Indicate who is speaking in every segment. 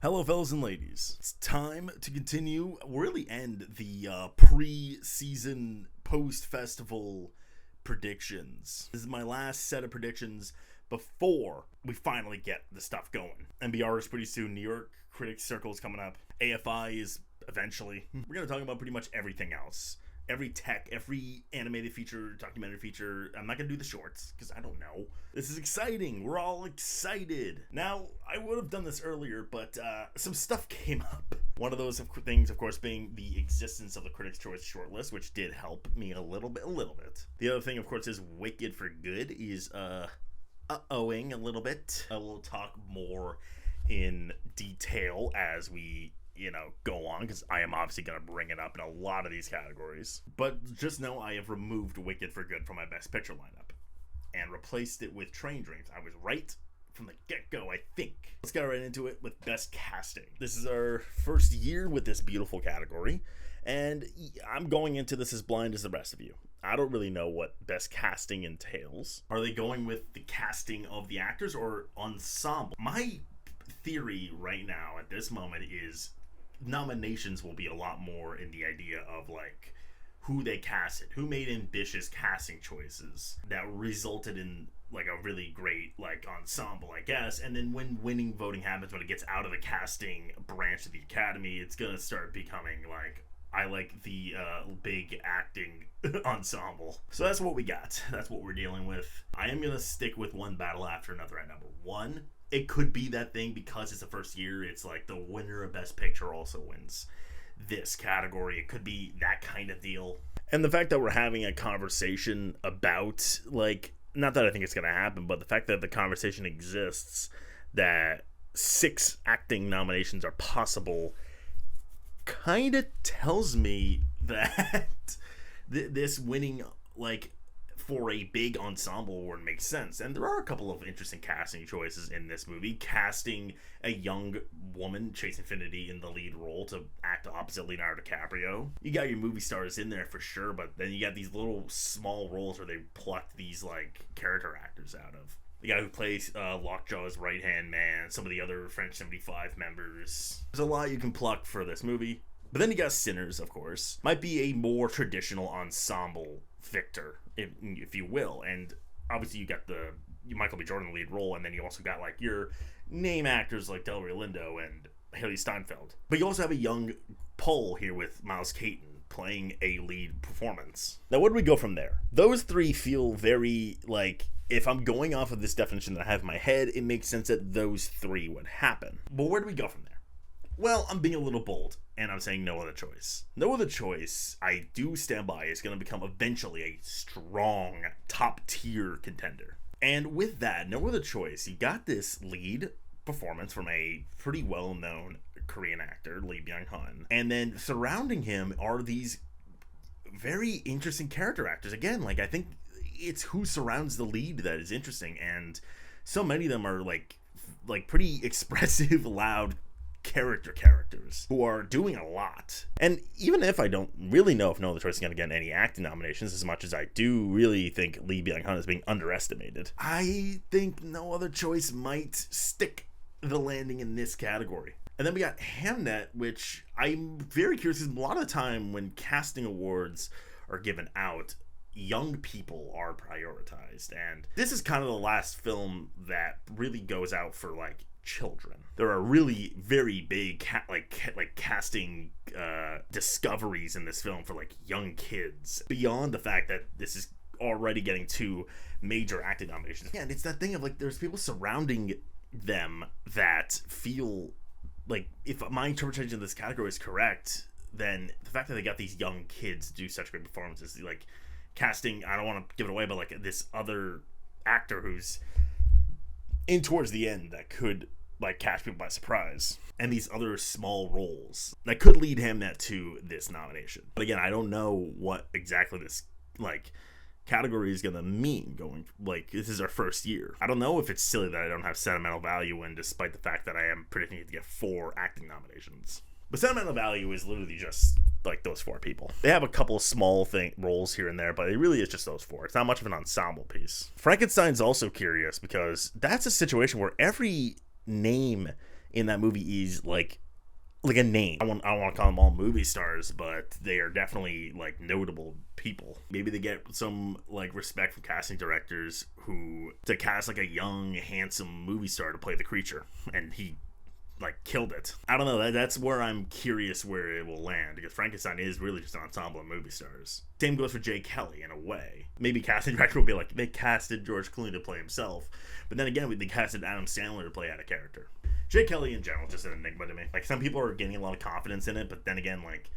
Speaker 1: Hello, fellas and ladies. It's time to continue, really end the pre-season, post-festival predictions. This is my last set of predictions before we finally get the stuff going. NBR is pretty soon. New York Critics Circle is coming up. AFI is eventually. We're going to talk about pretty much everything else. Every tech, every animated feature, documentary feature. I'm not going to do the shorts because I don't know. This is exciting. We're all excited. Now, I would have done this earlier, but some stuff came up. One of those things, of course, being the existence of the Critics' Choice shortlist, which did help me a little bit. The other thing, of course, is Wicked for Good is uh-ohing a little bit. We'll talk more in detail as we go on, because I am obviously going to bring it up in a lot of these categories. But just know I have removed Wicked for Good from my Best Picture lineup and replaced it with Train Dreams. I was right from the get-go, I think. Let's get right into it with Best Casting. This is our first year with this beautiful category, and I'm going into this as blind as the rest of you. I don't really know what Best Casting entails. Are they going with the casting of the actors or ensemble? My theory right now at this moment is nominations will be a lot more in the idea of like who they casted, who made ambitious casting choices that resulted in like a really great like ensemble, I guess. And then when winning voting happens, when it gets out of the casting branch of the Academy, it's gonna start becoming like, I like the big acting ensemble. So that's what we got. That's what we're dealing with. I am gonna stick with one battle after another at number one. It could be that thing because it's the first year. It's like the winner of Best Picture also wins this category. It could be that kind of deal. And the fact that we're having a conversation about, like, not that I think it's going to happen, but the fact that the conversation exists that 6 acting nominations are possible kind of tells me that this winning, like, for a big ensemble award makes sense. And there are a couple of interesting casting choices in this movie. Casting a young woman, Chase Infinity, in the lead role to act opposite Leonardo DiCaprio. You got your movie stars in there for sure, but then you got these little small roles where they plucked these like character actors out of. The guy who plays Lockjaw's right-hand man, some of the other French 75 members. There's a lot you can pluck for this movie. But then you got Sinners, of course. Might be a more traditional ensemble victor, if you will. And obviously you got the Michael B. Jordan lead role, and then you also got like your name actors like Delroy Lindo and Haley Steinfeld. But you also have a young Pole here with Miles Caton playing a lead performance. Now, where do we go from there? Those three feel very like, if I'm going off of this definition that I have in my head, it makes sense that those three would happen. But where do we go from there? Well, I'm being a little bold, and I'm saying No Other Choice. No Other Choice, I do stand by, is going to become eventually a strong, top-tier contender. And with that, No Other Choice, you got this lead performance from a pretty well-known Korean actor, Lee Byung-hun. And then surrounding him are these very interesting character actors. Again, like, I think it's who surrounds the lead that is interesting, and so many of them are, like pretty expressive, loud characters who are doing a lot. And even if I don't really know if No Other Choice is going to get any acting nominations, as much as I do really think Lee Byung-hun is being underestimated, I think No Other Choice might stick the landing in this category. And then we got Hamnet, which I'm very curious, because a lot of the time when casting awards are given out, young people are prioritized, and this is kind of the last film that really goes out for like children. There are really very big casting discoveries in this film for like young kids, beyond the fact that this is already getting 2 major acting nominations. And it's that thing of like, there's people surrounding them that feel like, if my interpretation of this category is correct, then the fact that they got these young kids do such great performances, like casting, I don't want to give it away, but like this other actor who's in towards the end that could like catch people by surprise, and these other small roles that could lead Hamnet to this nomination. But again, I don't know what exactly this like category is gonna mean going, like, this is our first year. I don't know if it's silly that I don't have sentimental value in, despite the fact that I am predicting it to get 4 acting nominations. But sentimental value is literally just like those 4 people. They have a couple of small roles here and there, but it really is just those 4. It's not much of an ensemble piece. Frankenstein's also curious because that's a situation where every name in that movie is like a name. I don't want to call them all movie stars, but they are definitely like notable people. Maybe they get some like respect from casting directors who to cast like a young, handsome movie star to play the creature, and he like killed it. I don't know. That's where I'm curious where it will land, because Frankenstein is really just an ensemble of movie stars. Same goes for Jay Kelly in a way. Maybe casting director will be like, they casted George Clooney to play himself, but then again, they casted Adam Sandler to play out a character. Jay Kelly in general just an enigma to me. Like, some people are getting a lot of confidence in it, but then again, like,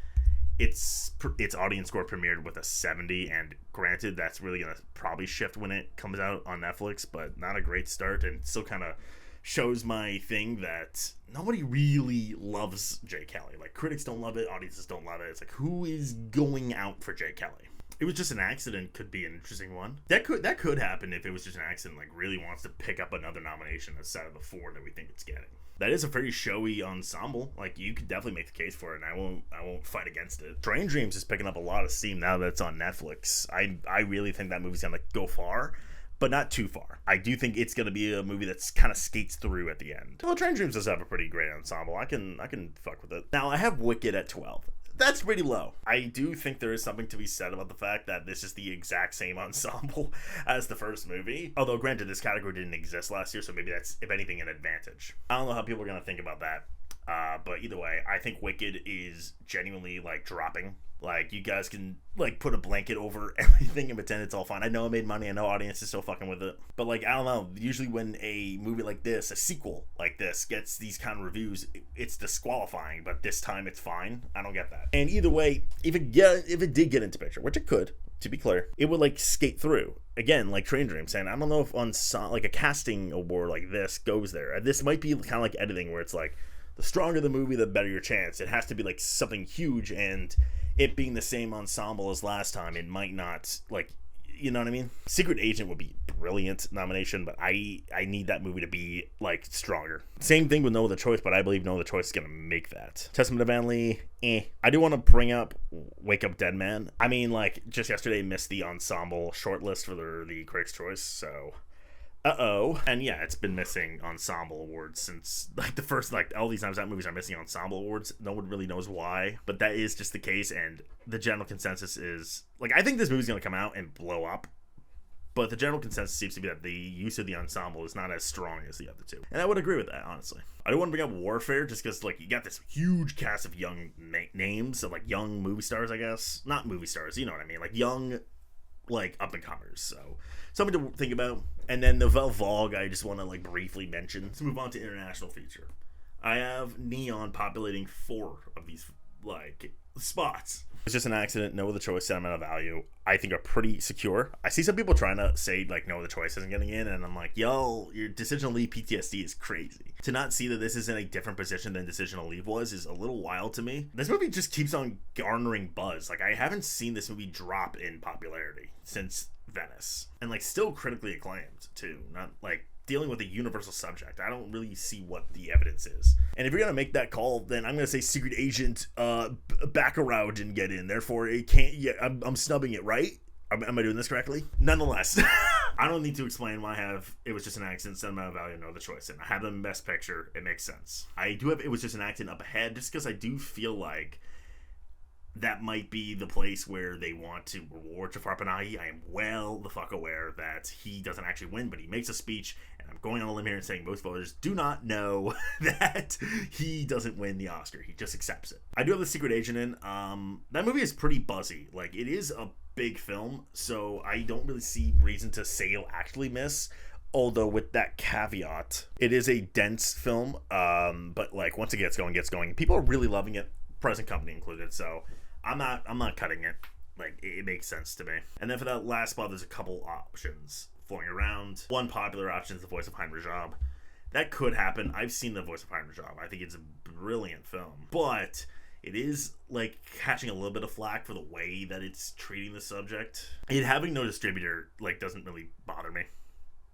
Speaker 1: its audience score premiered with a 70, and granted, that's really gonna probably shift when it comes out on Netflix, but not a great start, and still kind of shows my thing that nobody really loves Jay Kelly. Like, critics don't love it, audiences don't love it. It's like, who is going out for Jay Kelly? It was just an accident could be an interesting one. That could happen if it was just an accident, like really wants to pick up another nomination instead of the 4 that we think it's getting. That is a very showy ensemble. Like, you could definitely make the case for it, and I won't fight against it. Strange Dreams is picking up a lot of steam now that it's on Netflix. I really think that movie's gonna go far, but not too far. I do think it's gonna be a movie that's kind of skates through at the end. Well, Strange Dreams does have a pretty great ensemble. I can fuck with it. Now I have Wicked at 12. That's pretty low. I do think there is something to be said about the fact that this is the exact same ensemble as the first movie. Although, granted, this category didn't exist last year, so maybe that's, if anything, an advantage. I don't know how people are going to think about that. But either way, I think Wicked is genuinely, like, dropping. Like, you guys can, like, put a blanket over everything and pretend it's all fine. I know it made money. I know audience is still fucking with it. But, like, I don't know. Usually when a movie like this, a sequel like this, gets these kind of reviews, it's disqualifying. But this time it's fine. I don't get that. And either way, if it did get into picture, which it could, to be clear, it would, like, skate through. Again, like Train Dream saying, I don't know if on, like, a casting award like this goes there. This might be kind of like editing, where it's like, the stronger the movie, the better your chance. It has to be, like, something huge, and it being the same ensemble as last time, it might not, like, you know what I mean? Secret Agent would be brilliant nomination, but I need that movie to be, like, stronger. Same thing with No Other Choice, but I believe No Other Choice is gonna make that. Testament of Anne I do want to bring up Wake Up Dead Man. I mean, like, just yesterday missed the ensemble shortlist for the Critics' Choice, so and yeah, it's been missing ensemble awards since, like, the first, like, all these times that movies are missing ensemble awards. No one really knows why, but that is just the case, and the general consensus is, like, I think this movie's gonna come out and blow up, but the general consensus seems to be that the use of the ensemble is not as strong as the other two, and I would agree with that, honestly. I do want to bring up Warfare just because, like, you got this huge cast of young names, of, like, young movie stars, I guess. Not movie stars, you know what I mean, like, young, like, up-and-comers, so something to think about. And then the Vogue, I just want to, like, briefly mention. Let's move on to international feature. I have Neon populating 4 of these, like, spots. It's just an accident. No Other Choice, Sentimental Value, I think, are pretty secure. I see some people trying to say, like, No Other Choice isn't getting in, and I'm like, yo, your Decision to Leave PTSD is crazy. To not see that this is in a different position than Decision to Leave was is a little wild to me. This movie just keeps on garnering buzz. Like, I haven't seen this movie drop in popularity since Venice, and, like, still critically acclaimed too. Not, like, dealing with a universal subject. I don't really see what the evidence is. And if you're gonna make that call, then I'm gonna say Secret Agent Baccarat didn't get in, therefore it can't. Yeah, I'm snubbing it, right? Am I doing this correctly? Nonetheless, I don't need to explain why I have It Was Just an Accident, Sentimental Value, No Other Choice, and I have them in Best Picture. It makes sense. I do have It Was Just an Accident up ahead, just because I do feel like that might be the place where they want to reward Jafar Panahi. I am well the fuck aware that he doesn't actually win, but he makes a speech, and I'm going on a limb here and saying most voters do not know that he doesn't win the Oscar. He just accepts it. I do have The Secret Agent in. That movie is pretty buzzy. Like, it is a big film, so I don't really see reason to say it'll actually miss. Although with that caveat, it is a dense film, but, like, once it gets going, people are really loving it, present company included, so I'm not cutting it. Like, it makes sense to me. And then for that last spot, there's a couple options floating around. One popular option is The Voice of Hein Rajab. That could happen. I've seen The Voice of Hein Rajab. I think it's a brilliant film, but it is, like, catching a little bit of flack for the way that it's treating the subject. It having no distributor, like, doesn't really bother me,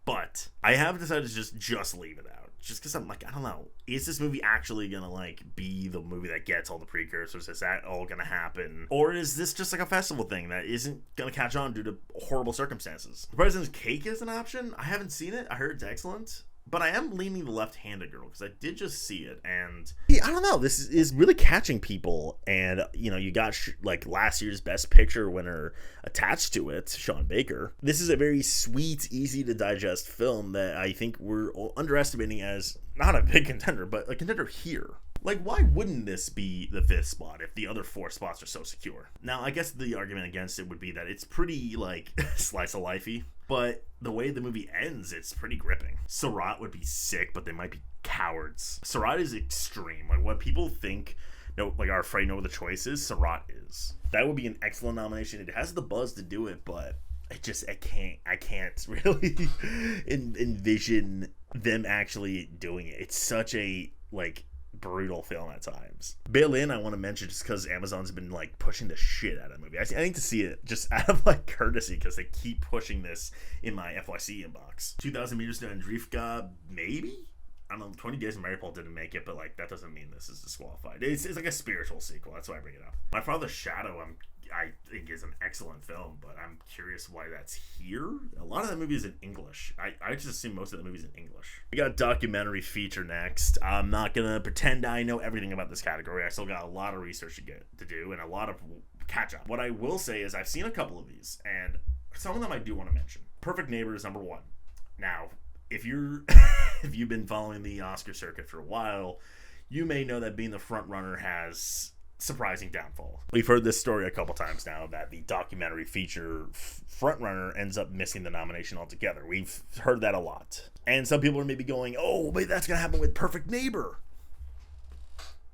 Speaker 1: but I have decided to just leave it out. Just because I'm like, I don't know, is this movie actually gonna, like, be the movie that gets all the precursors? Is that all gonna happen? Or is this just, like, a festival thing that isn't gonna catch on due to horrible circumstances? The President's Cake is an option. I haven't seen it. I heard it's excellent. but I am leaning the left-handed girl because I did just see it, and I don't know, this is really catching people, and you got like last year's Best Picture winner attached to it, Sean Baker. This is a very sweet, easy to digest film that I think we're underestimating as not a big contender, but a contender here. Like, why wouldn't this be the 5th spot if the other 4 spots are so secure? Now, I guess the argument against it would be that it's pretty, like, slice of lifey, but the way the movie ends, it's pretty gripping. Surat would be sick, but they might be cowards. Surat is extreme. Like, what people think, are afraid know what the choice is, Surat is. That would be an excellent nomination. It has the buzz to do it, but I can't really envision them actually doing it. It's such a, brutal film at times. Bail In, I want to mention just because Amazon's been pushing the shit out of the movie. I need to see it just out of courtesy because they keep pushing this in my FYC inbox. 2,000 Meters to Andrivka, maybe? I don't know, 20 Days of Mariupol didn't make it, but that doesn't mean this is disqualified. It's like a spiritual sequel, that's why I bring it up. My Father's Shadow, I think is an excellent film, but I'm curious why that's here. A lot of that movie is in English. I just assume most of the movie's in English. We got documentary feature next. I'm not gonna pretend I know everything about this category. I still got a lot of research to do and a lot of catch up. What I will say is I've seen a couple of these, and some of them I do want to mention. Perfect Neighbor is number 1. Now, if you've been following the Oscar circuit for a while, you may know that being the front runner has surprising downfall. We've heard this story a couple times now that the documentary feature frontrunner ends up missing the nomination altogether. We've heard that a lot. And some people are maybe going, oh, wait, that's going to happen with Perfect Neighbor.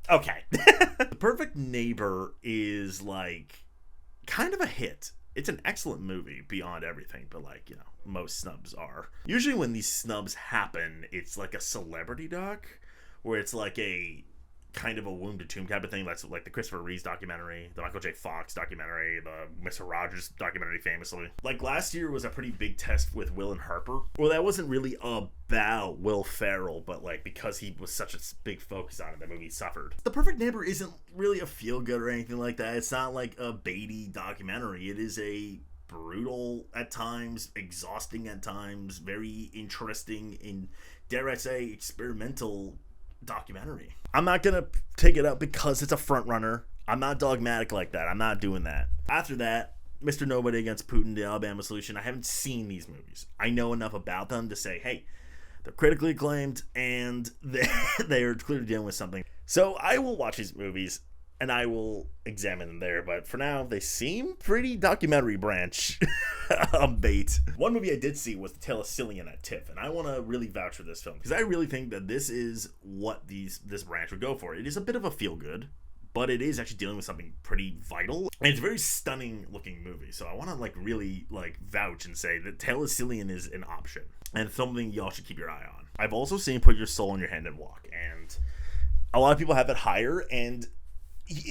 Speaker 1: Okay. The Perfect Neighbor is kind of a hit. It's an excellent movie beyond everything, but most snubs are. Usually when these snubs happen, it's like a celebrity doc where it's a kind of a womb to tomb type of thing. That's like the Christopher Reeves documentary, the Michael J. Fox documentary, the Mr. Rogers documentary famously. Last year was a pretty big test with Will and Harper. Well, that wasn't really about Will Ferrell, but because he was such a big focus on it, the movie suffered. The Perfect Neighbor isn't really a feel-good or anything like that. It's not like a Beatty documentary. It is a brutal at times, exhausting at times, very interesting and, dare I say, experimental documentary. I'm not gonna take it up because it's a front runner. I'm not dogmatic like that. I'm not doing that. After that, Mr. Nobody Against Putin, The Alabama Solution. I haven't seen these movies. I know enough about them to say, hey, they're critically acclaimed and they are clearly dealing with something. So I will watch these movies and I will examine them there. But for now, they seem pretty documentary branch bait. One movie I did see was The Tale of Cillian at TIFF, and I want to really vouch for this film because I really think that this is what this branch would go for. It is a bit of a feel-good, but it is actually dealing with something pretty vital, and it's a very stunning looking movie. So I want to really vouch and say that Tale of Cillian is an option and something y'all should keep your eye on. I've also seen Put Your Soul in Your Hand and Walk, and a lot of people have it higher, and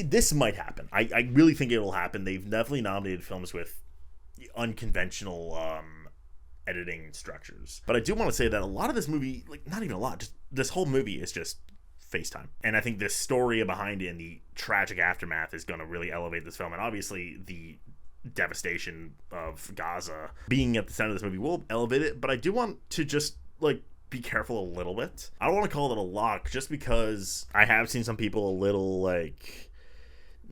Speaker 1: this might happen. I really think it will happen. They've definitely nominated films with unconventional editing structures. But I do want to say that a lot of this movie, not even a lot, just this whole movie is just FaceTime. And I think this story behind it and the tragic aftermath is going to really elevate this film. And obviously the devastation of Gaza being at the center of this movie will elevate it. But I do want to just be careful a little bit. I don't want to call it a lock just because I have seen some people a little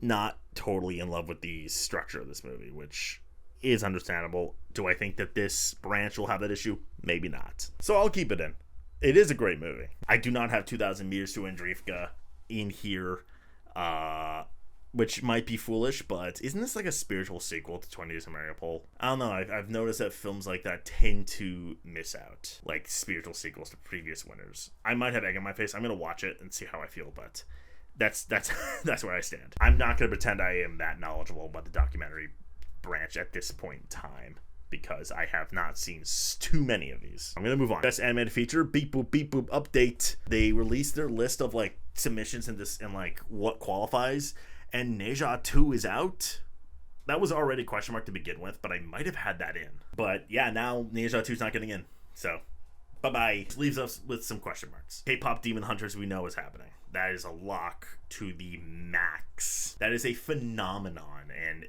Speaker 1: not totally in love with the structure of this movie, which is understandable. Do I think that this branch will have that issue? Maybe not. So I'll keep it in. It is a great movie. I do not have 2,000 Meters to Andrivka in here, which might be foolish, but isn't this a spiritual sequel to 20 Days of Mariupol? I don't know. I've noticed that films like that tend to miss out, spiritual sequels to previous winners. I might have egg on my face. I'm going to watch it and see how I feel, but that's where I stand. I'm not going to pretend I am that knowledgeable about the documentary branch at this point in time because I have not seen too many of these. I'm going to move on. Best Animated Feature, Beep Boop Beep Boop update. They released their list of submissions and what qualifies, and Neja 2 is out. That was already a question mark to begin with, but I might have had that in. But yeah, now Neja 2 is not getting in. So, bye-bye. Which leaves us with some question marks. K-Pop Demon Hunters we know is happening. That is a lock to the max. That is a phenomenon, and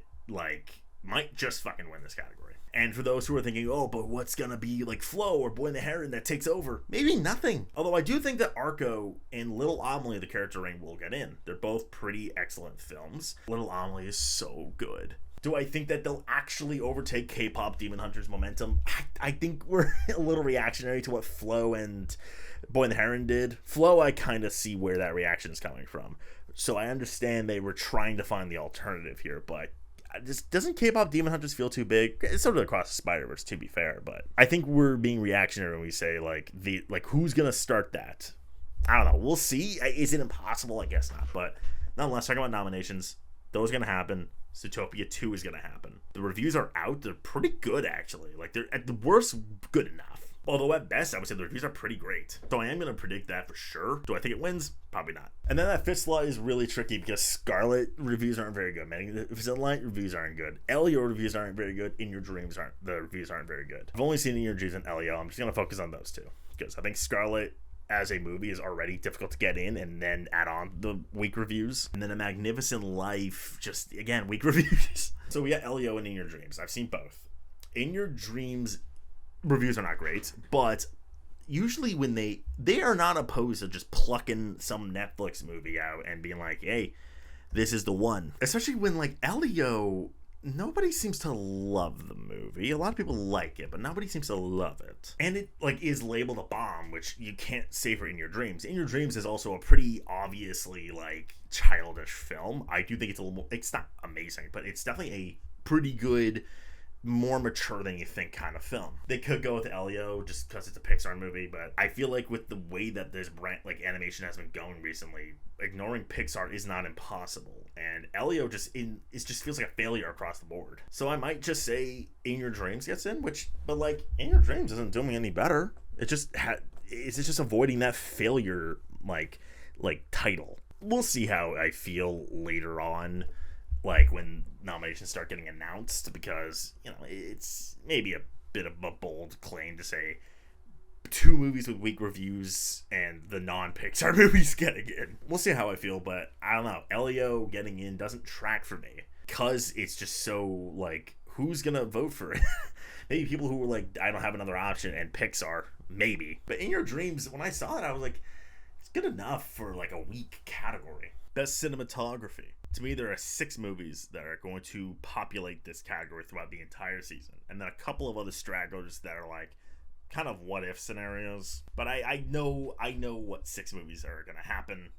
Speaker 1: might just fucking win this category. And for those who are thinking, oh, but what's gonna be like Flo or Boy in the Heron that takes over? Maybe nothing. Although I do think that Arco and Little Amelie, the character ring, will get in. They're both pretty excellent films. Little Amelie is so good. Do I think that they'll actually overtake K-pop Demon Hunter's momentum? I think we're a little reactionary to what Flo and Boy in the Heron did. Flo, I kind of see where that reaction is coming from. So I understand they were trying to find the alternative here, but just doesn't K-pop Demon Hunters feel too big? It's sort of Across the Spider-Verse, to be fair, but I think we're being reactionary when we say like who's gonna start that? I don't know. We'll see. Is it impossible? I guess not. But nonetheless, talking about nominations, those are gonna happen. Zootopia 2 is gonna happen. The reviews are out. They're pretty good, actually. Like, they're at the worst good enough. Although at best, I would say the reviews are pretty great. So I am going to predict that for sure. Do I think it wins? Probably not. And then that fifth slot is really tricky because Scarlet reviews aren't very good. Light reviews aren't good. Elio reviews aren't very good. In Your Dreams the reviews aren't very good. I've only seen In Your Dreams and Elio. I'm just going to focus on those two. Because I think Scarlet as a movie is already difficult to get in, and then add on the weak reviews. And then A Magnificent Life, just, again, weak reviews. So we got Elio and In Your Dreams. I've seen both. In Your Dreams reviews are not great, but usually when they are not opposed to just plucking some Netflix movie out and being like, hey, this is the one. Especially when, like, Elio, nobody seems to love the movie. A lot of people like it, but nobody seems to love it. And it, like, is labeled a bomb, which you can't say for In Your Dreams. In Your Dreams is also a pretty obviously, like, childish film. I do think it's a little more, it's not amazing, but it's definitely a pretty good, more mature than you think kind of film. They could go with Elio just because it's a Pixar movie, but I feel like with the way that this brand, like, animation has been going recently, ignoring Pixar is not impossible. And Elio just feels like a failure across the board. So I might just say In Your Dreams gets in, but like, In Your Dreams isn't doing me any better. It's just avoiding that failure like title. We'll see how I feel later on, like when nominations start getting announced, because, you know, it's maybe a bit of a bold claim to say 2 movies with weak reviews and the non-Pixar movies getting in. We'll see how I feel, but I don't know. Elio getting in doesn't track for me because it's just so, like, who's gonna vote for it? Maybe people who were like, I don't have another option, and Pixar, maybe. But In Your Dreams, when I saw it, I was like, it's good enough for like a weak category. Best cinematography. To me, there are 6 movies that are going to populate this category throughout the entire season, and then a couple of other stragglers that are like kind of what if scenarios. But I know what 6 movies are going to happen.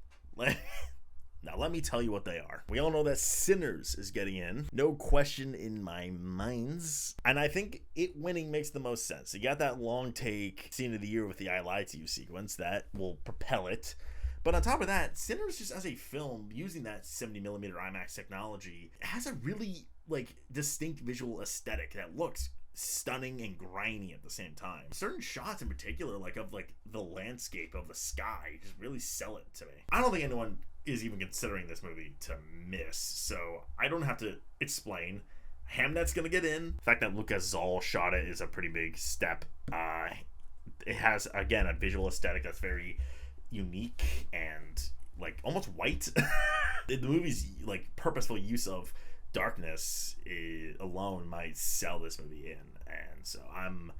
Speaker 1: Now let me tell you what they are. We all know that Sinners is getting in, no question in my minds, and I think it winning makes the most sense. You got that long take scene of the year with the I Lied to You sequence that will propel it. But on top of that, Sinners, just as a film, using that 70mm IMAX technology, has a really, like, distinct visual aesthetic that looks stunning and grimy at the same time. Certain shots in particular, like, of, like, the landscape of the sky, just really sell it to me. I don't think anyone is even considering this movie to miss, so I don't have to explain. Hamnet's gonna get in. The fact that Lucas Zoll shot it is a pretty big step. It has, again, a visual aesthetic that's very unique and like almost white. The movie's like purposeful use of darkness alone might sell this movie in, and so I'm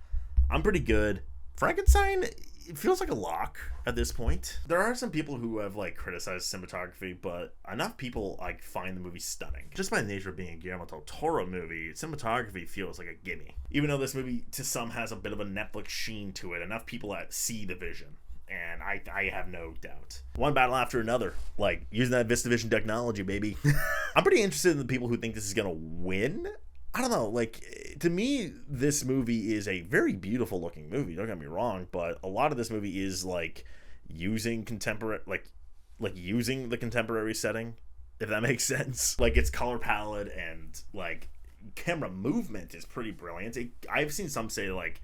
Speaker 1: pretty good. Frankenstein, it feels like a lock at this point. There are some people who have like criticized cinematography, but enough people like find the movie stunning. Just by the nature of being a Guillermo del Toro movie, cinematography feels like a gimme. Even though this movie to some has a bit of a Netflix sheen to it, enough people see the vision. And I have no doubt. One battle after another. Like, using that VistaVision technology, baby. I'm pretty interested in the people who think this is going to win. I don't know. Like, to me, this movie is a very beautiful looking movie. Don't get me wrong. But a lot of this movie is, like, using contemporary... Like using the contemporary setting. If that makes sense. Like, its color palette and, like, camera movement is pretty brilliant. I've seen some say, like,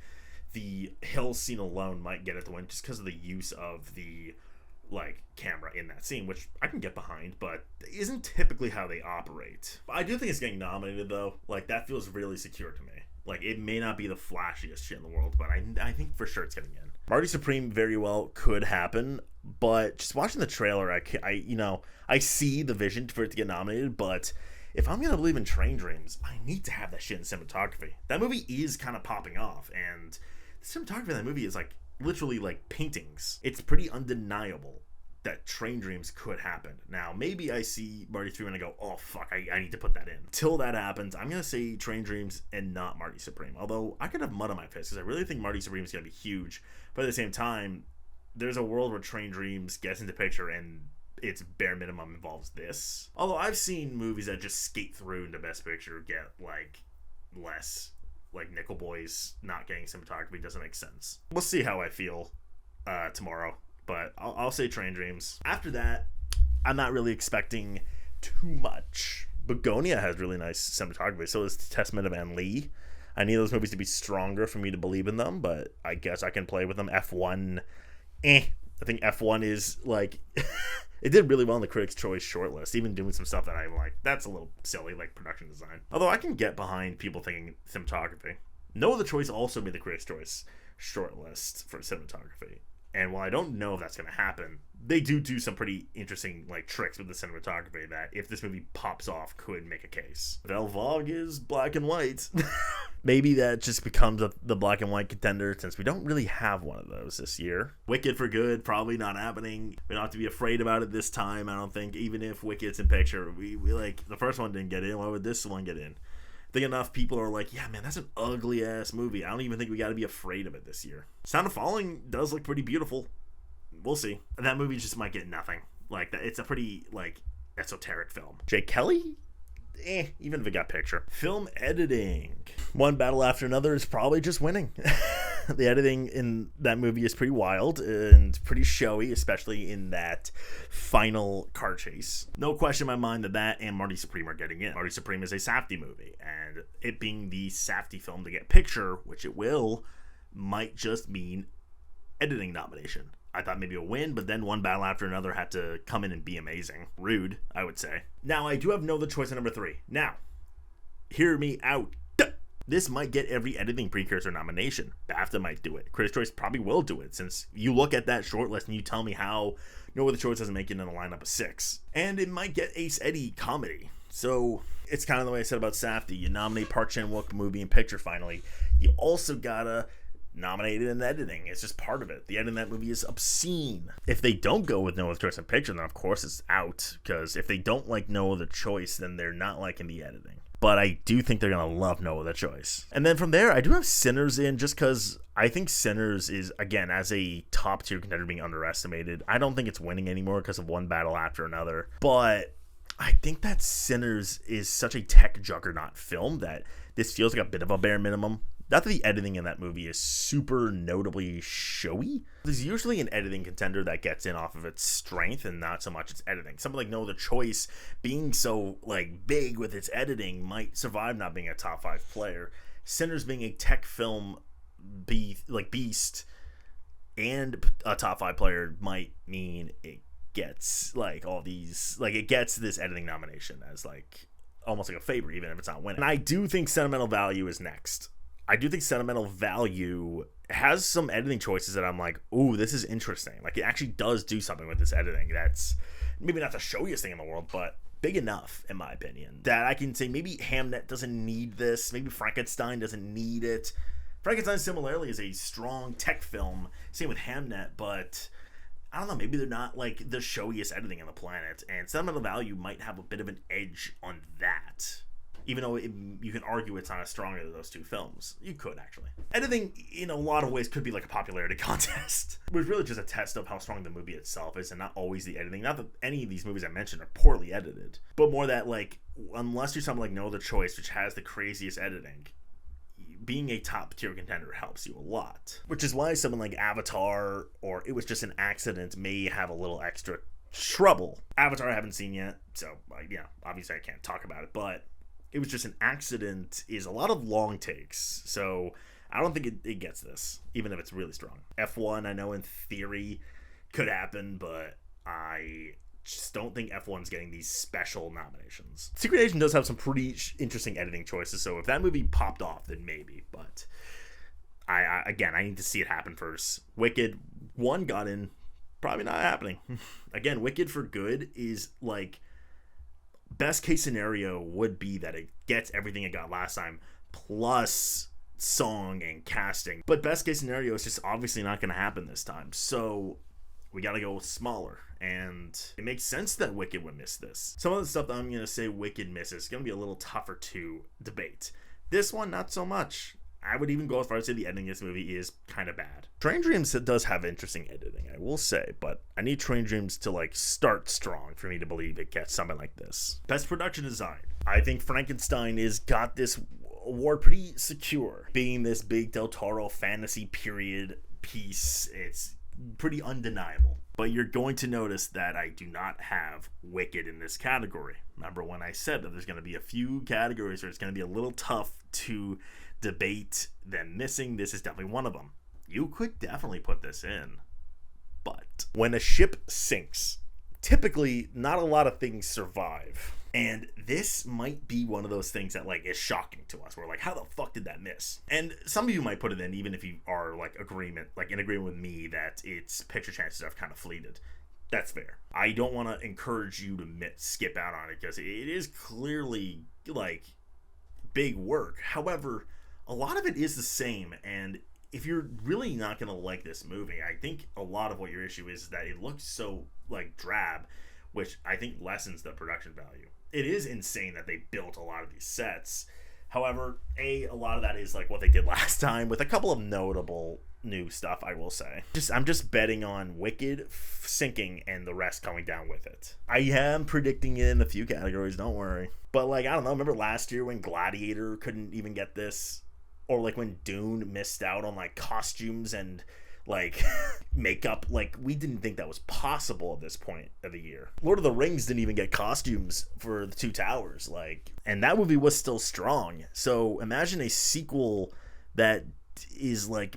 Speaker 1: the hill scene alone might get it to win just because of the use of the like camera in that scene, which I can get behind, but isn't typically how they operate. I do think it's getting nominated though. Like, that feels really secure to me. Like, it may not be the flashiest shit in the world, but I think for sure it's getting in. Marty Supreme very well could happen, but just watching the trailer, I see the vision for it to get nominated, but if I'm gonna believe in Train Dreams, I need to have that shit in cinematography. That movie is kind of popping off, and the cinematography of that movie is like literally like paintings. It's pretty undeniable that Train Dreams could happen. Now, maybe I see Marty Supreme and I go, oh fuck, I need to put that in. Till that happens, I'm gonna say Train Dreams and not Marty Supreme. Although I could have mud on my face because I really think Marty Supreme is gonna be huge. But at the same time, there's a world where Train Dreams gets into picture and its bare minimum involves this. Although I've seen movies that just skate through into Best Picture get like less. Like Nickel Boys not getting cinematography doesn't make sense. We'll see how I feel tomorrow. But I'll say Train Dreams. After that, I'm not really expecting too much. Begonia has really nice cinematography. So does Testament of Anne Lee. I need those movies to be stronger for me to believe in them, but I guess I can play with them. F1, I think F1 is like... It did really well in the Critics' Choice shortlist, even doing some stuff that I'm like, that's a little silly, like production design. Although I can get behind people thinking cinematography. No Other Choice also made the Critics' Choice shortlist for cinematography. And while I don't know if that's going to happen, they do some pretty interesting like tricks with the cinematography that if this movie pops off could make a case. Vel Vogue is black and white. Maybe that just becomes the black and white contender since we don't really have one of those this year. Wicked for Good, probably not happening. We don't have to be afraid about it this time, I don't think. Even if Wicked's in picture, we like the first one didn't get in. Why would this one get in? I think enough people are like, yeah, man, that's an ugly ass movie. I don't even think we got to be afraid of it this year. Sound of Falling does look pretty beautiful. We'll see. That movie just might get nothing. Like that, it's a pretty like esoteric film. Jake Kelly, even if it got picture. Film editing. One Battle After Another is probably just winning. The editing in that movie is pretty wild and pretty showy, especially in that final car chase. No question in my mind that and Marty Supreme are getting in. Marty Supreme is a Safdie movie, and it being the Safdie film to get picture, which it will, might just mean editing nomination. I thought maybe a win, but then One Battle After Another had to come in and be amazing. Rude, I would say. Now, I do have No Other Choice at number 3. Now, hear me out. This might get every editing precursor nomination. BAFTA might do it. Critics' Choice probably will do it, since you look at that shortlist and you tell me how No Other Choice doesn't make it in a lineup of 6. And it might get Ace Eddie comedy. So, it's kind of the way I said about Safdie. You nominate Park Chan-wook movie and picture finally. You also gotta nominate it in editing. It's just part of it. The editing in that movie is obscene. If they don't go with No Other Choice in picture, then of course it's out. Because if they don't like No Other Choice, then they're not liking the editing. But I do think they're going to love No Other Choice. And then from there, I do have Sinners in just because I think Sinners is, again, as a top tier contender being underestimated. I don't think it's winning anymore because of One Battle After Another. But I think that Sinners is such a tech juggernaut film that this feels like a bit of a bare minimum. Not that the editing in that movie is super notably showy. There's usually an editing contender that gets in off of its strength and not so much its editing. Something like No Other Choice being so like big with its editing might survive not being a top 5 player. Sinners being a tech film beast and a top 5 player might mean it gets like all these, like it gets this editing nomination as like almost like a favor even if it's not winning. And I do think Sentimental Value is next. I do think Sentimental Value has some editing choices that I'm like, ooh, this is interesting. Like, it actually does do something with this editing that's maybe not the showiest thing in the world, but big enough, in my opinion, that I can say maybe Hamnet doesn't need this. Maybe Frankenstein doesn't need it. Frankenstein, similarly, is a strong tech film. Same with Hamnet, but I don't know. Maybe they're not, like, the showiest editing on the planet. And Sentimental Value might have a bit of an edge on that. Even though you can argue it's not as strong as those two films. You could, actually. Editing, in a lot of ways, could be like a popularity contest. It was really just a test of how strong the movie itself is and not always the editing. Not that any of these movies I mentioned are poorly edited. But more that, like, unless you're something like No Other Choice, which has the craziest editing, being a top-tier contender helps you a lot. Which is why someone like Avatar, or It Was Just an Accident, may have a little extra trouble. Avatar I haven't seen yet, so, obviously I can't talk about it, but It Was Just an Accident is a lot of long takes, so I don't think it gets this, even if it's really strong. F1, I know in theory could happen, but I just don't think F1's getting these special nominations. Secret Agent does have some pretty interesting editing choices, so if that movie popped off, then maybe, but I need to see it happen first. Wicked, 1 got in, probably not happening. Again, Wicked for Good is like Best case scenario would be that it gets everything it got last time, plus song and casting. But best case scenario is just obviously not going to happen this time. So we got to go with smaller. And it makes sense that Wicked would miss this. Some of the stuff that I'm going to say Wicked misses is going to be a little tougher to debate. This one, not so much. I would even go as far as to say the editing of this movie is kind of bad. Train Dreams does have interesting editing, I will say, but I need Train Dreams to like start strong for me to believe it gets something like this. Best production design. I think Frankenstein is got this award pretty secure. Being this big Del Toro fantasy period piece, it's pretty undeniable. But you're going to notice that I do not have Wicked in this category. Remember when I said that there's going to be a few categories where it's going to be a little tough to debate them missing? This is definitely one of them. You could definitely put this in. But when a ship sinks, typically not a lot of things survive. And this might be one of those things that like is shocking to us. We're like, how the fuck did that miss? And some of you might put it in even if you are like in agreement with me that its picture chances have kind of fleeted. That's fair. I don't want to encourage you to skip out on it because it is clearly like big work. However, a lot of it is the same, and if you're really not going to like this movie, I think a lot of what your issue is that it looks so like drab, which I think lessens the production value. It is insane that they built a lot of these sets. However, a lot of that is like what they did last time with a couple of notable new stuff, I will say. I'm just betting on Wicked sinking and the rest coming down with it. I am predicting it in a few categories, don't worry. But like, I don't know, remember last year when Gladiator couldn't even get this? Or like when Dune missed out on like costumes and like makeup. Like we didn't think that was possible at this point of the year. Lord of the Rings didn't even get costumes for the Two Towers. Like, and that movie was still strong. So imagine a sequel that is like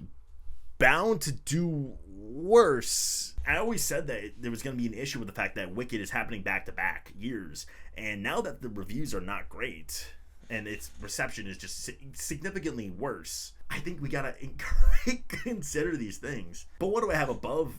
Speaker 1: bound to do worse. I always said that there was going to be an issue with the fact that Wicked is happening back to back years. And now that the reviews are not great and its reception is just significantly worse, I think we gotta consider these things. But what do I have above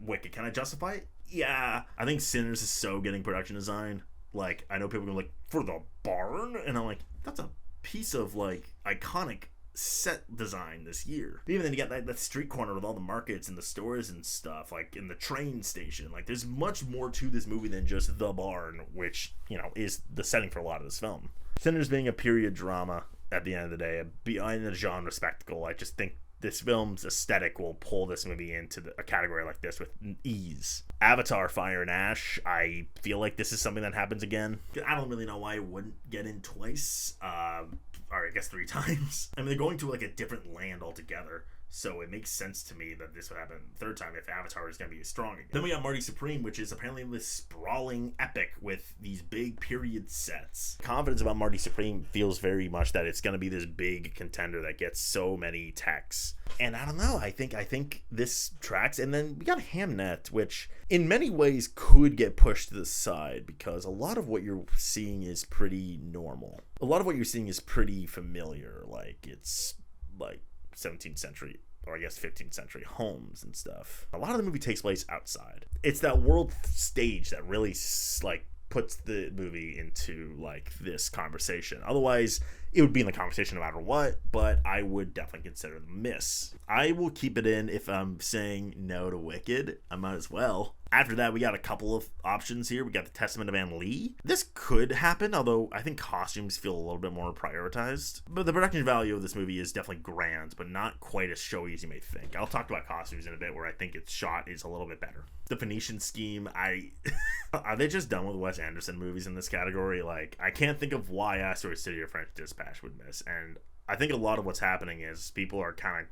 Speaker 1: Wicked? Can I justify it? Yeah. I think Sinners is so getting production design. Like, I know people are like, for the barn? And I'm like, that's a piece of, like, iconic set design this year. Even then you got that street corner with all the markets and the stores and stuff, like in the train station. Like, there's much more to this movie than just the barn, which, you know, is the setting for a lot of this film. Sinners being a period drama at the end of the day, behind the genre spectacle, I just think this film's aesthetic will pull this movie into a category like this with ease. Avatar, Fire and Ash, I feel like this is something that happens again. I don't really know why it wouldn't get in twice, or I guess 3 times. I mean, they're going to like a different land altogether, so it makes sense to me that this would happen the 3rd time if Avatar is going to be as strong again. Then we got Marty Supreme, which is apparently this sprawling epic with these big period sets. Confidence about Marty Supreme feels very much that it's going to be this big contender that gets so many techs. And I don't know, I think this tracks. And then we got Hamnet, which in many ways could get pushed to the side because a lot of what you're seeing is pretty normal. A lot of what you're seeing is pretty familiar. Like, it's like 17th century, or I guess 15th century homes and stuff. A lot of the movie takes place outside. It's that world stage that really like puts the movie into like this conversation. Otherwise, it would be in the conversation no matter what, but I would definitely consider the miss. I will keep it in if I'm saying no to Wicked. I might as well. After that, we got a couple of options here. We got The Testament of Anne Lee. This could happen, although I think costumes feel a little bit more prioritized. But the production value of this movie is definitely grand, but not quite as showy as you may think. I'll talk about costumes in a bit, where I think its shot is a little bit better. The Phoenician Scheme, are they just done with Wes Anderson movies in this category? Like, I can't think of why Asteroid City or French Dispatch would miss. And I think a lot of what's happening is people are kind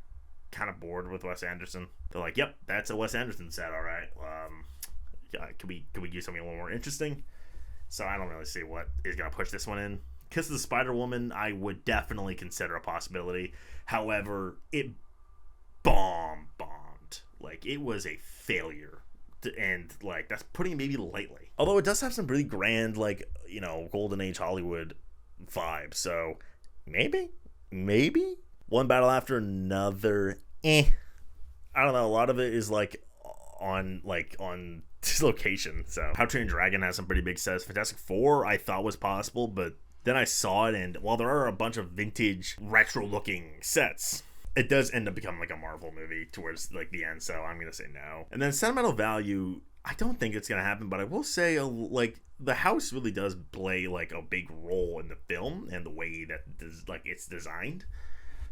Speaker 1: of bored with Wes Anderson. They're like, yep, that's a Wes Anderson set, all right. Could we do something a little more interesting? So I don't really see what is going to push this one in. Kiss of the Spider Woman, I would definitely consider a possibility. However, it bombed. Like, it was a failure. And like, that's putting it maybe lightly. Although it does have some really grand, like, you know, golden age Hollywood vibe. So maybe One Battle After Another. I don't know. A lot of it is like on location. So How to Train Your Dragon has some pretty big sets. Fantastic Four I thought was possible, but then I saw it, and while there are a bunch of vintage retro looking sets, it does end up becoming like a Marvel movie towards like the end, so I'm gonna say no. And then sentimental value, I don't think it's gonna happen, but I will say like the house really does play like a big role in the film and the way that like it's designed.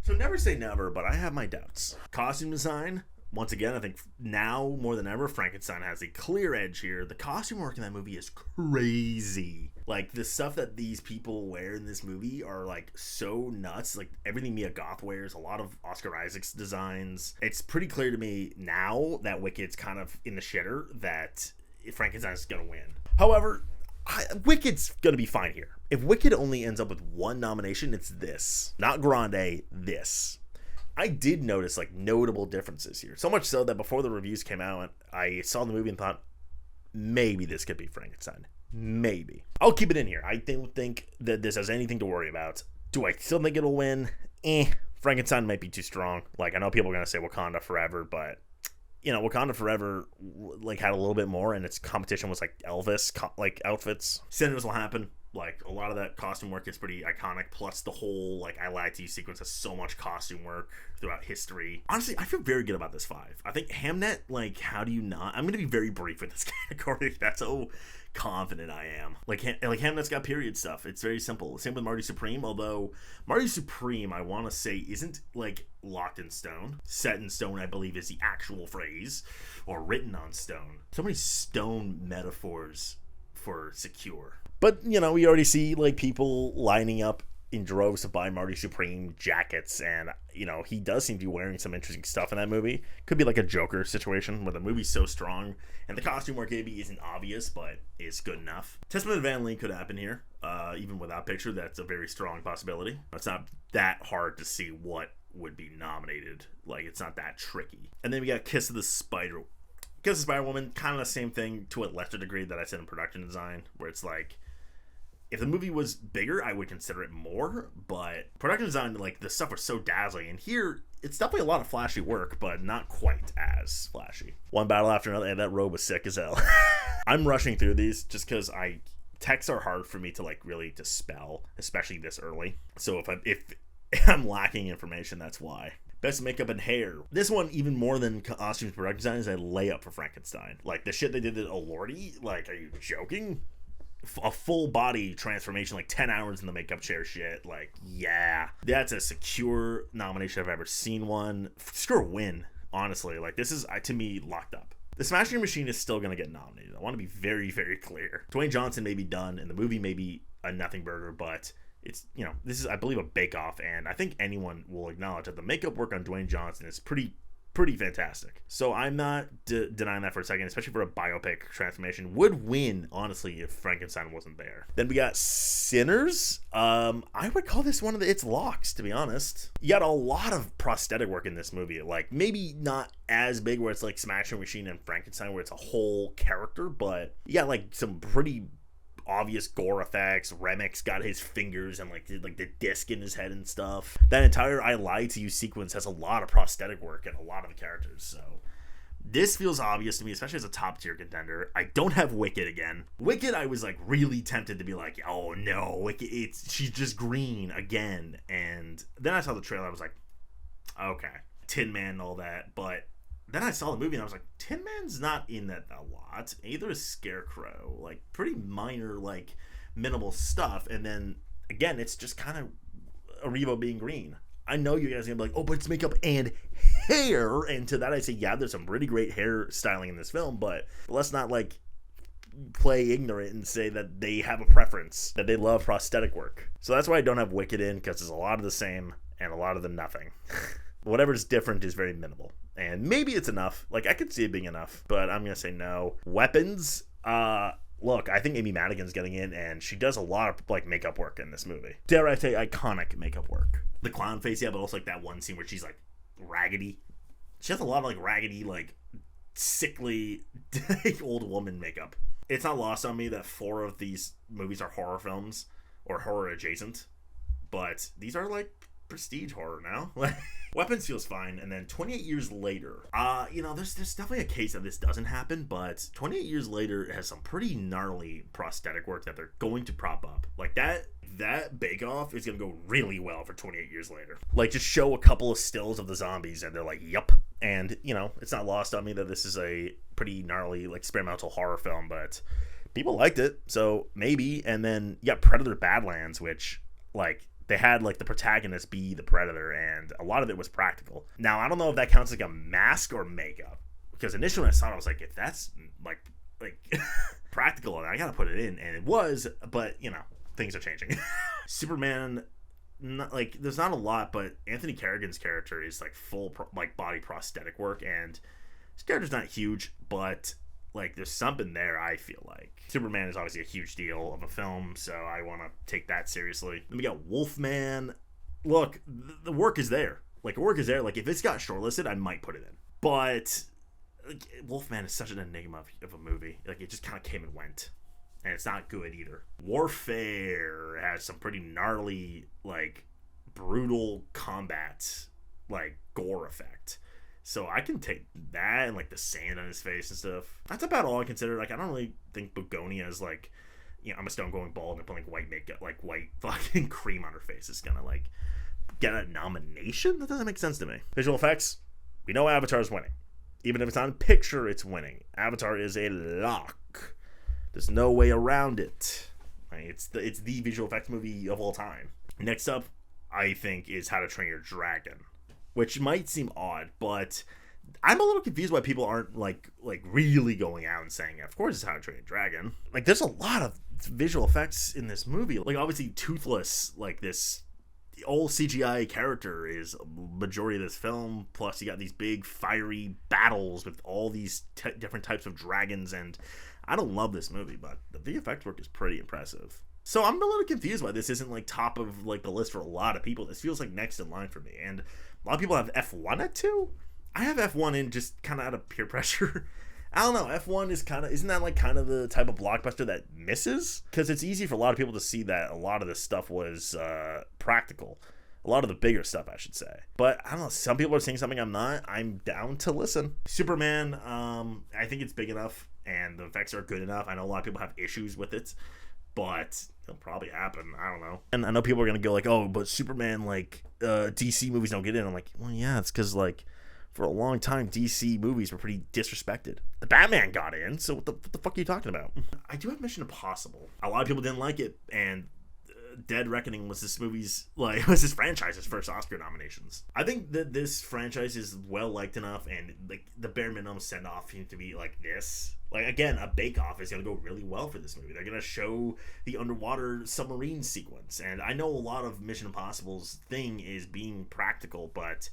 Speaker 1: So never say never, but I have my doubts. Costume design, once again, I think now more than ever, Frankenstein has a clear edge here. The costume work in that movie is crazy. Like, the stuff that these people wear in this movie are, like, so nuts. Like, everything Mia Goth wears, a lot of Oscar Isaac's designs. It's pretty clear to me now that Wicked's kind of in the shitter that Frankenstein's gonna win. However, Wicked's gonna be fine here. If Wicked only ends up with one nomination, it's this. Not Grande, this. I did notice like notable differences here. So much so that before the reviews came out, I saw the movie and thought, maybe this could be Frankenstein. Maybe. I'll keep it in here. I don't think that this has anything to worry about. Do I still think it'll win? Frankenstein might be too strong. Like, I know people are going to say Wakanda Forever, but, you know, Wakanda Forever, like, had a little bit more, and its competition was, like, Elvis, like, outfits. Sinners will happen. Like, a lot of that costume work is pretty iconic, plus the whole, like, I Lied to You sequence has so much costume work throughout history. Honestly, I feel very good about this 5. I think Hamnet, like, how do you not? I'm going to be very brief with this category. That's how confident I am. Like Hamnet's got period stuff. It's very simple. Same with Marty Supreme, although Marty Supreme, I want to say, isn't, like, locked in stone. Set in stone, I believe, is the actual phrase, or written on stone. So many stone metaphors for Secure. But, you know, we already see, like, people lining up in droves to buy Marty Supreme jackets, and, you know, he does seem to be wearing some interesting stuff in that movie. Could be like a Joker situation where the movie's so strong, and the costume work maybe isn't obvious, but is good enough. Testament of Van Lee could happen here. Even without picture, that's a very strong possibility. It's not that hard to see what would be nominated. Like, it's not that tricky. And then we got Kiss of the Spider-Woman, kind of the same thing to a lesser degree that I said in production design, where it's like, if the movie was bigger, I would consider it more, but production design, like, the stuff was so dazzling, and here, it's definitely a lot of flashy work, but not quite as flashy. One battle after another, and that robe was sick as hell. I'm rushing through these just because texts are hard for me to, like, really dispel, especially this early. So if I'm lacking information, that's why. Best makeup and hair. This one, even more than costumes production design, is a layup for Frankenstein. Like, the shit they did at Lordy, like, are you joking? A full body transformation, like 10 hours in the makeup chair shit. Like, yeah, that's a secure nomination if I've ever seen one. Secure win, honestly. Like, this is, to me, locked up. The Smashing Machine is still going to get nominated. I want to be very, very clear. Dwayne Johnson may be done, and the movie may be a nothing burger, but it's, you know, this is, I believe, a bake-off, and I think anyone will acknowledge that the makeup work on Dwayne Johnson is pretty fantastic. So I'm not denying that for a second, especially for a biopic transformation. Would win, honestly, if Frankenstein wasn't there. Then we got Sinners. I would call this one of its locks, to be honest. You got a lot of prosthetic work in this movie. Like, maybe not as big where it's like Smashing Machine and Frankenstein where it's a whole character, but you got like some pretty obvious gore effects. Remix got his fingers and like the disc in his head and stuff. That entire I Lied to You sequence has a lot of prosthetic work and a lot of the characters, so this feels obvious to me, especially as a top tier contender. I don't have Wicked again. Wicked, I was like really tempted to be like, oh no, Wicked, she's just green again. And then I saw the trailer, I was like, okay, Tin Man and all that, but then I saw the movie and I was like, Tin Man's not in that a lot. Either is Scarecrow. Like, pretty minor, like, minimal stuff. And then, again, it's just kind of Arrivo being green. I know you guys are going to be like, oh, but it's makeup and hair. And to that I say, yeah, there's some really great hair styling in this film. But let's not, like, play ignorant and say that they have a preference, that they love prosthetic work. So that's why I don't have Wicked in, because there's a lot of the same and a lot of the nothing. Whatever's different is very minimal. And maybe it's enough. Like, I could see it being enough, but I'm going to say no. Weapons, look, I think Amy Madigan's getting in, and she does a lot of, like, makeup work in this movie. Dare I say iconic makeup work. The clown face, yeah, but also, like, that one scene where she's, like, raggedy. She has a lot of, like, raggedy, like, sickly, old woman makeup. It's not lost on me that 4 of these movies are horror films, or horror adjacent, but these are, like, prestige horror now. Weapons feels fine, and then 28 years later, there's definitely a case that this doesn't happen, but 28 years later it has some pretty gnarly prosthetic work that they're going to prop up. Like that bake-off is gonna go really well for 28 years later. Like, just show a couple of stills of the zombies and they're like, yup. And, it's not lost on me that this is a pretty gnarly, like, experimental horror film, but people liked it, so maybe. And then, Predator Badlands, which, like, they had, like, the protagonist be the Predator, and a lot of it was practical. Now, I don't know if that counts like a mask or makeup, because initially when I saw it, I was like, if that's, like practical, I gotta put it in, and it was, but, things are changing. Superman, there's not a lot, but Anthony Carrigan's character is, like, full, body prosthetic work, and his character's not huge, but, like, there's something there, I feel like. Superman is obviously a huge deal of a film, so I want to take that seriously. Then we got Wolfman. Look, the work is there. Like, the work is there. Like, if it's got shortlisted, I might put it in. But Wolfman is such an enigma of a movie. Like, it just kind of came and went. And it's not good either. Warfare has some pretty gnarly, like, brutal combat, like, gore effect. So I can take that and, like, the sand on his face and stuff. That's about all I consider. Like, I don't really think Begonia is, like, Emma Stone going bald and putting, like, white makeup, like, white fucking cream on her face is gonna, like, get a nomination? That doesn't make sense to me. Visual effects, we know Avatar's winning. Even if it's on picture, it's winning. Avatar is a lock. There's no way around it. It's the visual effects movie of all time. Next up, I think, is How to Train Your Dragon, which might seem odd, but I'm a little confused why people aren't like really going out and saying, of course it's How to Train Your Dragon. Like, there's a lot of visual effects in this movie. Like, obviously Toothless, like, this old CGI character is a majority of this film, plus you got these big fiery battles with all these different types of dragons, and I don't love this movie, but the VFX work is pretty impressive. So I'm a little confused why this isn't, like, top of, like, the list for a lot of people. This feels like next in line for me, and a lot of people have F1 at 2. I have F1 in just kind of out of peer pressure. I don't know. F1 is isn't that, like, kind of the type of blockbuster that misses? Because it's easy for a lot of people to see that a lot of this stuff was practical. A lot of the bigger stuff, I should say. But I don't know. Some people are saying something I'm not. I'm down to listen. Superman, I think it's big enough, and the effects are good enough. I know a lot of people have issues with it, but it'll probably happen. I don't know. And I know people are going to go like, oh, but Superman, like, DC movies don't get in. I'm like, well, yeah, it's because, like, for a long time, DC movies were pretty disrespected. The Batman got in, so what the fuck are you talking about? I do have Mission Impossible. A lot of people didn't like it, and Dead Reckoning was this franchise's first Oscar nominations. I think that this franchise is well liked enough, and, like, the bare minimum send off seems to be like this. Like, again, a Bake Off is gonna go really well for this movie. They're gonna show the underwater submarine sequence, and I know a lot of Mission Impossible's thing is being practical, but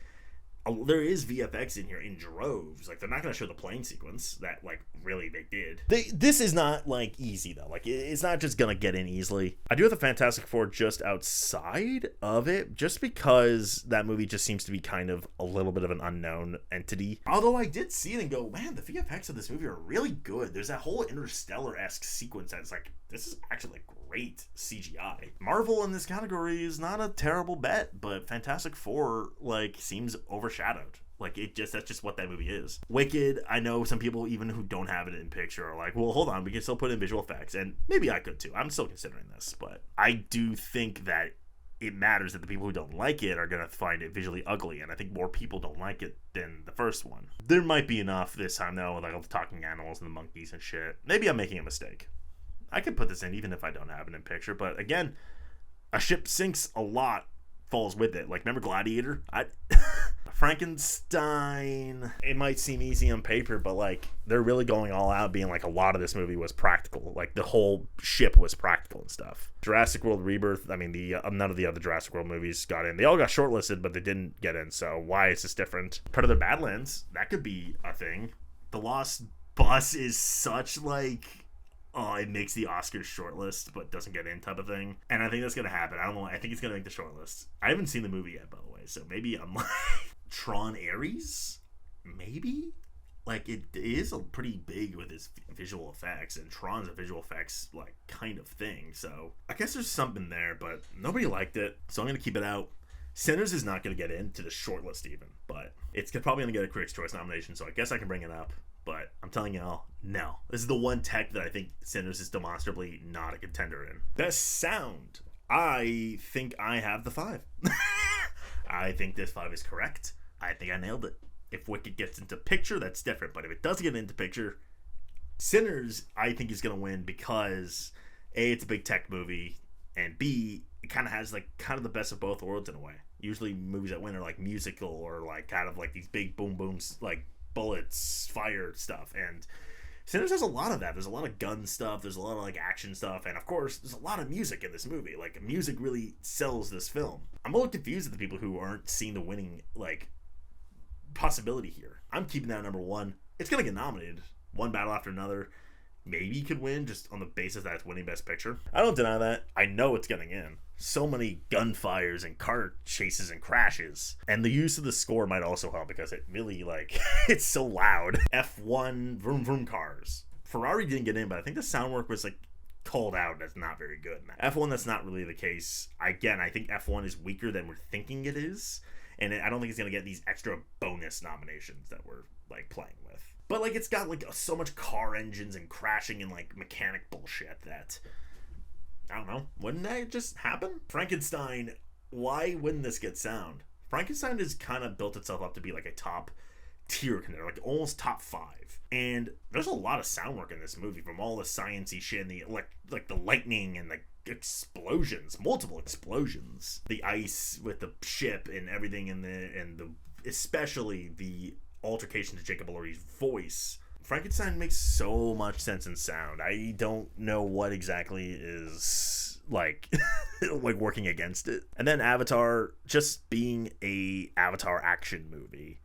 Speaker 1: there is VFX in here in droves. Like, they're not going to show the plane sequence that, like, really they did. This is not, like, easy, though. Like, it's not just going to get in easily. I do have the Fantastic Four just outside of it, just because that movie just seems to be kind of a little bit of an unknown entity. Although I did see it and go, man, the VFX of this movie are really good. There's that whole Interstellar-esque sequence that's like, this is actually, like, great CGI. Marvel in this category is not a terrible bet, but Fantastic Four, like, seems overshadowed. Like, that's just what that movie is. Wicked, I know some people even who don't have it in picture are like, well, hold on, we can still put in visual effects, and maybe I could too. I'm still considering this, but I do think that it matters that the people who don't like it are going to find it visually ugly, and I think more people don't like it than the first one. There might be enough this time, though, with, like, all the talking animals and the monkeys and shit. Maybe I'm making a mistake. I could put this in even if I don't have it in picture, but again, a ship sinks, a lot falls with it. Like, remember Gladiator? Frankenstein, it might seem easy on paper, but, like, they're really going all out, being like, a lot of this movie was practical. Like, the whole ship was practical and stuff. Jurassic World Rebirth, I mean, none of the other Jurassic World movies got in. They all got shortlisted, but they didn't get in, so why is this different? Predator Badlands, that could be a thing. The Lost Bus is such, like, it makes the Oscars shortlist, but doesn't get in type of thing. And I think that's going to happen. I don't know. I think it's going to make the shortlist. I haven't seen the movie yet, by the way, so maybe I'm like... Tron Ares? Maybe? Like, it is a pretty big with its visual effects, and Tron's a visual effects, like, kind of thing, so I guess there's something there, but nobody liked it, so I'm going to keep it out. Sinners is not going to get into the shortlist even, but it's probably going to get a Critics' Choice nomination, so I guess I can bring it up. But I'm telling y'all, no. This is the one tech that I think Sinners is demonstrably not a contender in. Best sound. I think I have the 5. I think this 5 is correct. I think I nailed it. If Wicked gets into picture, that's different. But if it doesn't get into picture, Sinners, I think, is going to win because A, it's a big tech movie, and B, it kind of has the best of both worlds in a way. Usually movies that win are like musical or like kind of like these big boom booms, like bullets, fire stuff, and Sinners has a lot of that. There's a lot of gun stuff, there's a lot of like action stuff, and of course there's a lot of music in this movie. Like, music really sells this film. I'm a little confused at the people who aren't seeing the winning like possibility here. I'm keeping that at number 1. It's gonna get nominated one battle after another. Maybe he could win just on the basis that it's winning Best Picture. I don't deny that. I know it's getting in. So many gunfires and car chases and crashes. And the use of the score might also help because it really, like, it's so loud. F1 vroom vroom cars. Ferrari didn't get in, but I think the sound work was, like, called out as not very good. F1, that's not really the case. Again, I think F1 is weaker than we're thinking it is. And I don't think it's going to get these extra bonus nominations that we're, like, playing with. But, like, it's got, like, so much car engines and crashing and, like, mechanic bullshit that, I don't know, wouldn't that just happen? Frankenstein, why wouldn't this get sound? Frankenstein has kind of built itself up to be, like, a top tier contender, like, almost top 5. And there's a lot of sound work in this movie, from all the sciencey shit and the, like, the lightning and the explosions, multiple explosions. The ice with the ship and everything and the especially the altercation to Jacob Elordi's voice. Frankenstein makes so much sense in sound. I don't know what exactly is like like working against it. And then Avatar, just being a Avatar action movie,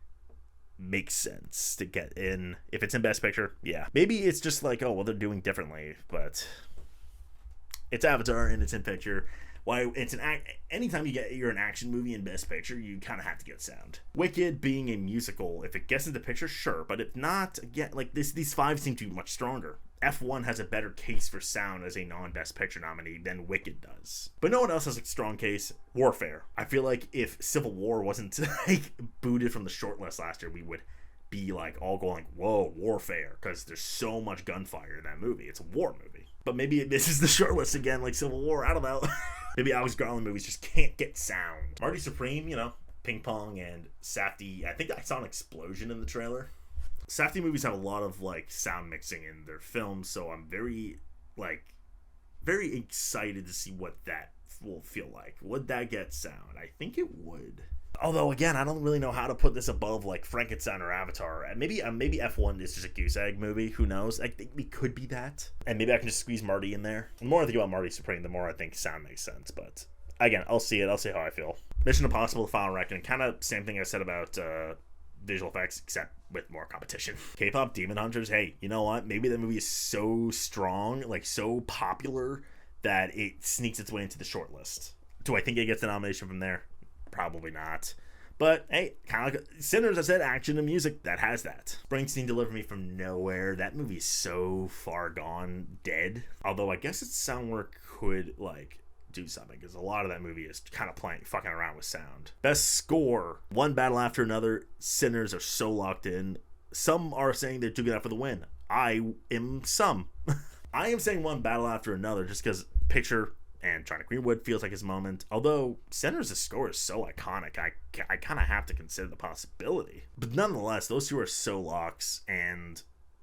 Speaker 1: makes sense to get in. If it's in Best Picture, yeah. Maybe it's just like, oh well, they're doing differently, but it's Avatar and it's in picture. Why it's anytime you're an action movie in Best Picture, you kind of have to get sound. Wicked being a musical, if it gets into picture, sure, but if not, again, like these 5 seem to be much stronger. F1 has a better case for sound as a non-Best Picture nominee than Wicked does. But no one else has a strong case. Warfare. I feel like if Civil War wasn't like booted from the shortlist last year, we would be like all going, whoa, Warfare, because there's so much gunfire in that movie. It's a war movie. But maybe this is the shortlist again, like Civil War. I don't know. Maybe Alex Garland movies just can't get sound. Marty Supreme, Ping Pong and Safdie. I think I saw an explosion in the trailer. Safdie movies have a lot of like sound mixing in their films, so I'm very excited to see what that will feel like. Would that get sound? I think it would. Although, again, I don't really know how to put this above, like, Frankenstein or Avatar. Maybe F1 is just a goose egg movie. Who knows? I think we could be that. And maybe I can just squeeze Marty in there. The more I think about Marty Supreme, the more I think sound makes sense. But, again, I'll see it. I'll see how I feel. Mission Impossible: The Final Reckoning. Kind of same thing I said about visual effects, except with more competition. K-pop Demon Hunters. Hey, you know what? Maybe the movie is so strong, like, so popular, that it sneaks its way into the shortlist. Do I think it gets the nomination from there? Probably not. But hey, kind of like Sinners, I said, action and music, that has that. Springsteen Delivered Me From Nowhere. That movie is so far gone, dead. Although I guess its sound work could like do something, because a lot of that movie is kind of fucking around with sound. Best score. One battle after another. Sinners are so locked in. Some are saying they're doing that for the win. I am saying one battle after another, just because picture and Johnny Greenwood feels like his moment. Although Sinners' score is so iconic, I kind of have to consider the possibility. But nonetheless, those two are so locks. And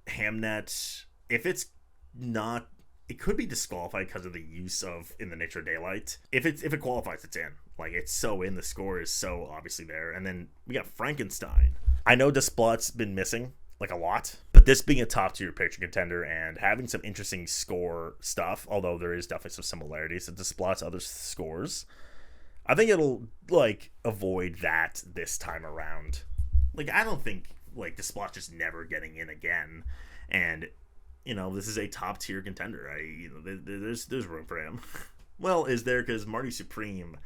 Speaker 1: Hamnet, if it's not, it could be disqualified because of the use of In the Nature of Daylight. If it qualifies, it's in. Like, it's so in. The score is so obviously there. And then we got Frankenstein. I know Desplot's been missing like a lot, but this being a top tier picture contender and having some interesting score stuff, although there is definitely some similarities to Desplot's other scores, I think it'll like avoid that this time around. Like, I don't think like Desplot's just never getting in again, and this is a top tier contender. There's room for him. Well, is there? Because Marty Supreme,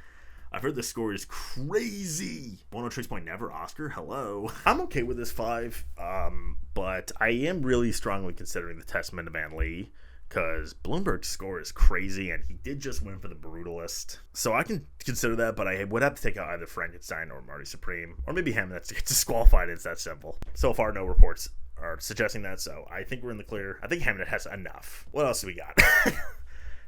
Speaker 1: I've heard the score is crazy. One Trace Point Never, Oscar, hello. I'm okay with this 5, but I am really strongly considering The Testament of Anne Lee, because Bloomberg's score is crazy, and he did just win for The Brutalist. So I can consider that, but I would have to take out either Frankenstein or Marty Supreme, or maybe him. That's disqualified. It's that simple. So far, no reports are suggesting that, so I think we're in the clear. I think Hamnet has enough. What else do we got?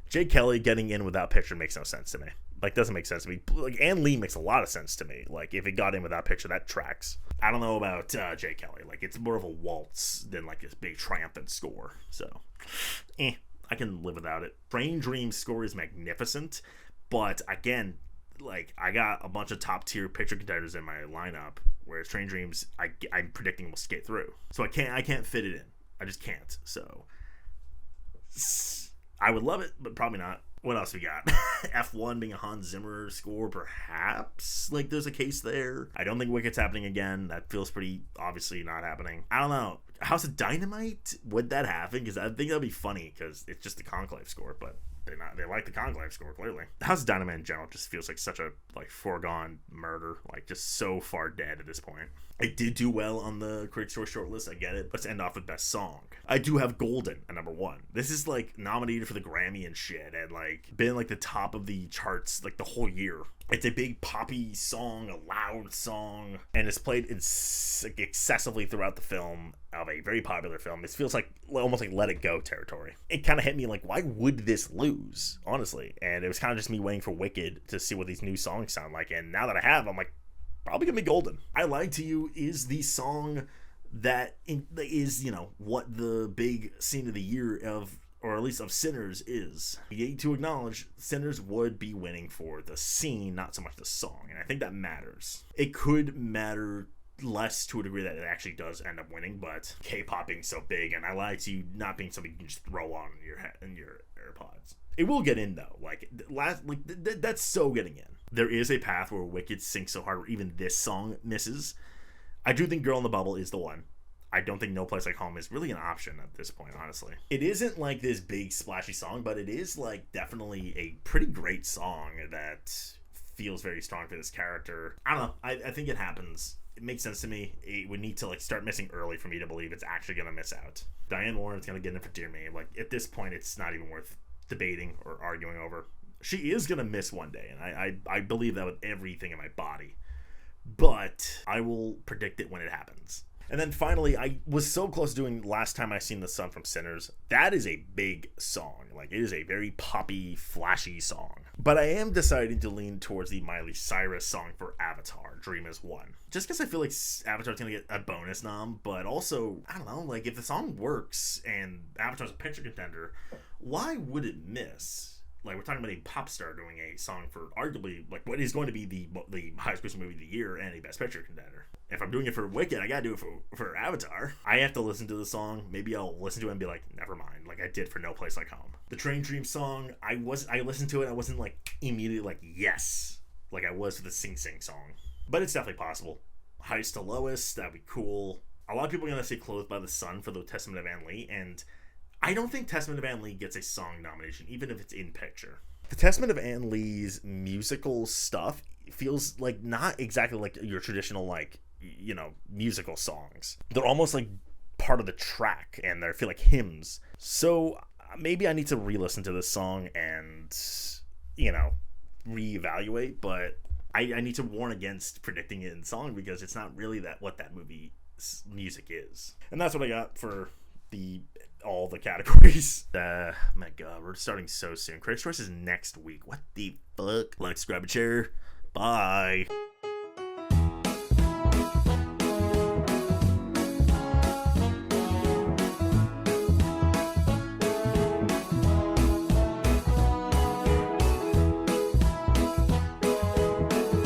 Speaker 1: Jay Kelly getting in without picture makes no sense to me. Like, doesn't make sense to me. Like, Ann Lee makes a lot of sense to me. Like, if it got in without picture, that tracks. I don't know about Jay Kelly. Like, it's more of a waltz than, like, this big triumphant score. So, I can live without it. Train Dream's score is magnificent, but, again, like, I got a bunch of top-tier picture contenders in my lineup, whereas Train Dreams, I'm predicting will skate through. So, I can't fit it in. I just can't. So, I would love it, but probably not. What else we got? F1 being a Hans Zimmer score, perhaps? Like, there's a case there. I don't think Wicked's happening again. That feels pretty obviously not happening. I don't know. House of Dynamite? Would that happen? Because I think that'd be funny, because it's just the Conclave score, but they like the Conclave score, clearly. House of Dynamite in general just feels like such a, like, foregone murder. Like, just so far dead at this point. It did do well on the Critics' Choice shortlist, I get it. Let's end off with Best Song. I do have Golden at number 1. This is, like, nominated for the Grammy and shit, and, like, been, like, the top of the charts, like, the whole year. It's a big poppy song, a loud song, and it's played excessively throughout the film of a very popular film. It feels like almost like Let It Go territory. It kind of hit me like, why would this lose, honestly? And it was kind of just me waiting for Wicked to see what these new songs sound like, and now that I have, I'm like, probably gonna be Golden. I Lied to You is the song that is, you know, what the big scene of the year of, or at least of Sinners, is. You need to acknowledge Sinners would be winning for the scene, not so much the song, and I think that matters. It could matter less to a degree that it actually does end up winning, but K-pop being so big and I Lied to You not being something you can just throw on in your head, in your AirPods. It will get in though. That's so getting in. There is a path where Wicked sinks so hard where even this song misses. I do think Girl in the Bubble is the one. I don't think No Place Like Home is really an option at this point, honestly. It isn't like this big splashy song, but it is like definitely a pretty great song that feels very strong for this character. I don't know. I think it happens. It makes sense to me. It would need to like start missing early for me to believe it's actually going to miss out. Diane Warren's going to get in for Dear Me. Like, at this point, it's not even worth debating or arguing over. She is going to miss one day, and I believe that with everything in my body. But I will predict it when it happens. And then finally, I was so close to doing Last Time I Seen the Sun from Sinners. That is a big song. Like, it is a very poppy, flashy song. But I am deciding to lean towards the Miley Cyrus song for Avatar, Dream is One. Just because I feel like Avatar's going to get a bonus nom, but also, I don't know, like, if the song works and Avatar's a picture contender, why would it miss? Like, we're talking about a pop star doing a song for arguably, like, what is going to be the highest grossing movie of the year and a Best Picture contender. If I'm doing it for Wicked, I gotta do it for Avatar. I have to listen to the song. Maybe I'll listen to it and be like, never mind, like I did for No Place Like Home. The Train Dream song, I listened to it, I wasn't like immediately like, yes, like I was for the Sing Sing song. But it's definitely possible. Highest to lowest, that'd be cool. A lot of people are gonna say Clothed by the Sun for the Testament of Ann Lee, and I don't think Testament of Ann Lee gets a song nomination, even if it's in picture. The Testament of Ann Lee's musical stuff feels like not exactly like your traditional, like, you know, musical songs. They're almost like part of the track, and they feel like hymns. So maybe I need to re-listen to this song and, you know, reevaluate, but I need to warn against predicting it in song because it's not really what that movie's music is. And that's what I got for all the categories. My god, we're starting so soon. Critics' Choice is next week. What the fuck? Let's grab a chair. Bye.